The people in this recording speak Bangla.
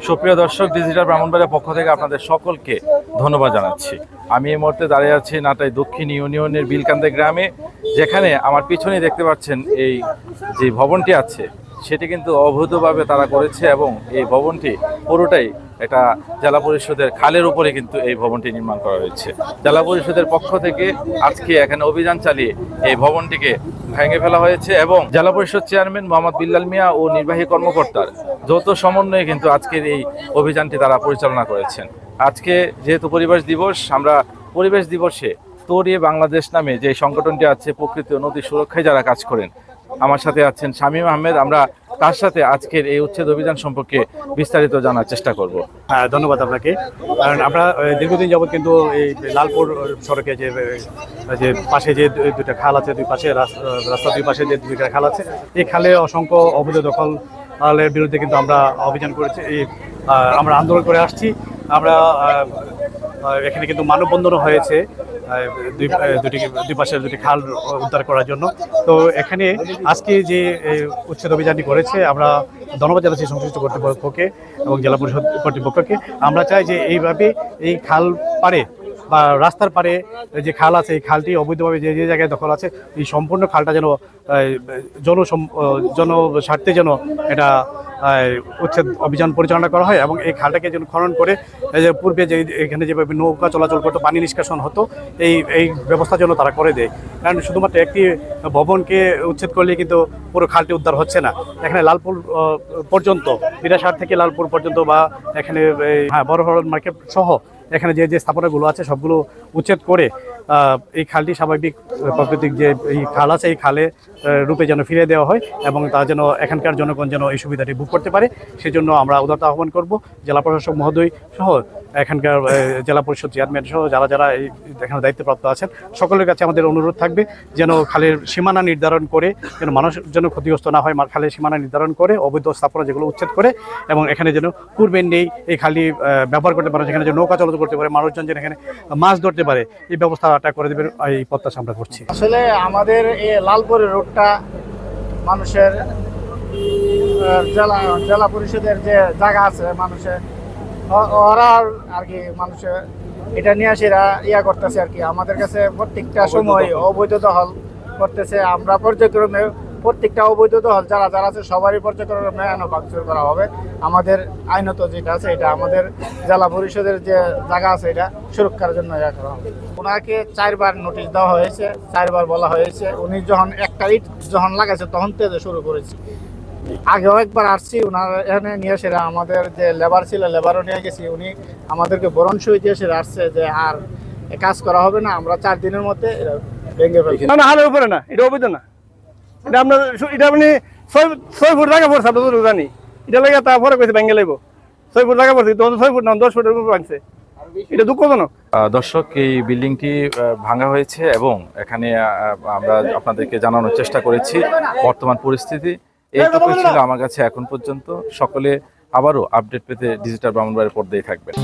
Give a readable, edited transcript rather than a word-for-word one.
সুপ্রিয় দর্শক, ডিজিটাল ব্রাহ্মণবাড়িয়ার পক্ষ থেকে আপনাদের সকলকে ধন্যবাদ জানাচ্ছি। আমি এই মুহূর্তে দাঁড়িয়ে আছি নাটাই দক্ষিণ ইউনিয়নের বিলকান্দা গ্রামে, যেখানে আমার পিছনে দেখতে পাচ্ছেন এই যে ভবনটি আছে সেটি কিন্তু অবৈধভাবে তারা করেছে এবং এই ভবনটি পুরোটাই এটা জেলা পরিষদের খালের উপরে কিন্তু এই ভবনটি নির্মাণ করা হয়েছে। জেলা পরিষদের পক্ষ থেকে আজকে এখানে অভিযান চালিয়ে এই ভবনটিকে ভেঙে ফেলা হয়েছে এবং জেলা পরিষদ চেয়ারম্যান মোহাম্মদ বিল্লাল মিয়া ও নির্বাহী কর্মকর্তার যৌথ সমন্বয়ে কিন্তু আজকের এই অভিযানটি তারা পরিচালনা করেছেন। আজকে যেহেতু পরিবেশ দিবস, আমরা পরিবেশ দিবসে তরিয়ে বাংলাদেশ নামে যে সংগঠনটি আছে প্রকৃতি ও নদী সুরক্ষায় যারা কাজ করেন, আমার সাথে আছেন শামীম আহমেদ। আমরা তার সাথে আজকের এই উচ্ছেদ অভিযান সম্পর্কে বিস্তারিত জানার চেষ্টা করব। হ্যাঁ, ধন্যবাদ আপনাকে। কারণ আমরা দীর্ঘদিন যাবৎ কিন্তু এই লালপুর সড়কে যে পাশে যে দুইটা খাল আছে, দুই পাশে রাস্তার দুই পাশে যে দুইটা খাল আছে, এই খালে অসংখ্য অবৈধ দখলের বিরুদ্ধে কিন্তু আমরা অভিযান করেছি, আমরা আন্দোলন করে আসছি। আমরা এখানে কিন্তু মানববন্ধনও হয়েছে দুই পাশের দুটি খাল উদ্ধার করার জন্য। তো এখানে আজকে যে উচ্ছেদ অভিযানটি করেছে, আমরা ধন্যবাদ জানাচ্ছি সংশ্লিষ্ট কর্তৃপক্ষকে এবং জেলা পরিষদ কর্তৃপক্ষকে। আমরা চাই যে এইভাবে এই খাল পাড়ে বা রাস্তার পাড়ে যে খাল আছে, এই খালটি অবৈধভাবে যে যে জায়গায় দখল আছে, এই সম্পূর্ণ খালটা যেন জনস্বার্থে যেন এটা উচ্ছেদ অভিযান পরিচালনা করা হয় এবং এই খালটাকে যেন খনন করে যে পূর্বে যে এখানে যেভাবে নৌকা চলাচল করতো, পানি নিষ্কাশন হতো, এই ব্যবস্থা যেন তারা করে দেয়। কারণ শুধুমাত্র একটি ভবনকে উচ্ছেদ করলে কিন্তু পুরো খালটি উদ্ধার হচ্ছে না। এখানে লালপুর পর্যন্ত, বিরাসার থেকে লালপুর পর্যন্ত বা এখানে বড় মার্কেট সহ এখানে যে যে স্থাপনাগুলো আছে সবগুলো উচ্ছেদ করে এই খালটি স্বাভাবিক প্রাকৃতিক যে এই খাল আছে এই খালে রূপে যেন ফিরে দেওয়া হয় এবং তা যেন এখানকার জনগণ যেন এই সুবিধাটি ভোগ করতে পারে, সেজন্য আমরা উদারতা আহ্বান করব। জেলা প্রশাসক মহোদয় সহ এখানকার জেলা পরিষদ চেয়ারম্যান সহ যারা এখানে দায়িত্বপ্রাপ্ত আছেন, সকলের কাছে আমাদের অনুরোধ থাকবে যেন খালের সীমানা নির্ধারণ করে, যেন মানুষ যেন ক্ষতিগ্রস্ত না হয়, খালের সীমানা নির্ধারণ করে অবৈধ স্থাপনা যেগুলো উচ্ছেদ করে এবং এখানে যেন পূর্বে নেই এই খালি ব্যবহার করতে পারে, যেখানে যেন নৌকা চলাচল করতে পারে, মানুষজন যেন এখানে মাছ ধরতে পারে, এই ব্যবস্থাটা করে দেবেন এই প্রত্যাশা আমরা করছি। আসলে আমাদের এই লালপুরের রোডটা মানুষের জেলা পরিষদের যে জায়গা আছে, মানুষের ওরা আর কি মানুষের এটা নিয়ে আসে করতেছে আর কি। আমাদের কাছে প্রত্যেকটা সময় অবৈধ দখল করতেছে। আমরা পর্যায়ক্রমে প্রত্যেকটা অবৈধ দখল যারা আছে সবারই পর্যায়ক্রমে ভাঙচুর করা হবে। আমাদের আইনত যেটা আছে এটা আমাদের জেলা পরিষদের যে জায়গা আছে এটা সুরক্ষার জন্য করা হবে। ওনাকে 4 বার নোটিশ দেওয়া হয়েছে, 4 বার বলা হয়েছে। উনি যখন একটা ইট যখন লাগাইছে তখন থেকে শুরু করেছে। আগেও একবার আসছি, ওনার এখানে নিয়ে এসে আমাদের যে লেবার ছিল লেবারও নিয়ে গেছি, উনি আমাদেরকে বরণ সই দিয়ে এসে আসছে যে আর কাজ করা হবে না, আমরা 4 দিনের মধ্যে ভেঙে ফেলছি। না, হালের উপরে না, এটা অবৈধ না। এটা আপনার এটা আপনি 6 ফুট জায়গা পড়ছে, আপনার জানি এটা লাগে তারপরে কইছে ভেঙে লাগবো। 6 ফুট জায়গা পড়ছে, 6 ফুট না 10 ফুটের উপর ভাঙছে, এটা দুঃখজনক। দর্শক, এই বিল্ডিংটি ভাঙা হয়েছে এবং এখানে আমরা আপনাদেরকে জানানোর চেষ্টা করেছি বর্তমান পরিস্থিতি। এইটুকুই ছিল আমার কাছে এখন পর্যন্ত। সকলে আবারও আপডেট পেতে ডিজিটাল ব্রাহ্মণবাড়িয়ার পর্দায় থাকবেন।